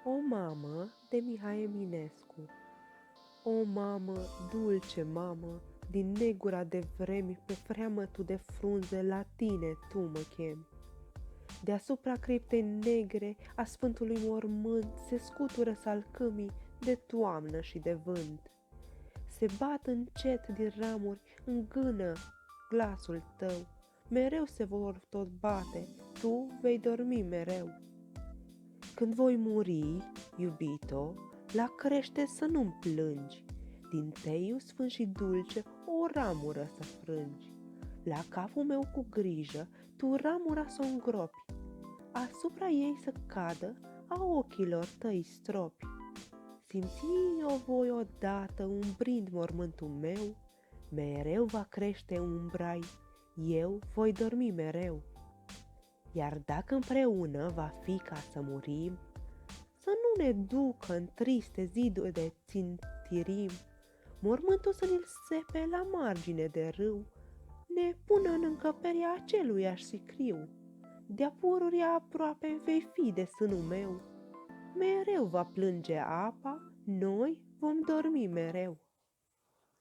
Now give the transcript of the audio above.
O mamă de Mihai Eminescu. O mamă, dulce mamă, din negura de vremi, pe freamătul de frunze, la tine tu mă chemi. Deasupra criptei negre a Sfântului Mormânt se scutură salcâmii de toamnă și de vânt. Se bat încet din ramuri în gână glasul tău, mereu se vor tot bate, tu vei dormi mereu. Când voi muri, iubito, la crește să nu-mi plângi, din teiu sfânt și dulce o ramură să frângi. La capul meu cu grijă tu ramura să o îngropi, asupra ei să cadă a ochilor tăi stropi. Simți o voi odată umbrind mormântul meu, mereu va crește umbrai, eu voi dormi mereu. Iar dacă împreună va fi ca să murim, să nu ne ducă în triste ziduri de țintirim, mormântul să ne-l sepe la margine de râu, ne pună în încăperea aceluiași sicriu. De-a pururia aproape vei fi de sânul meu, mereu va plânge apa, noi vom dormi mereu.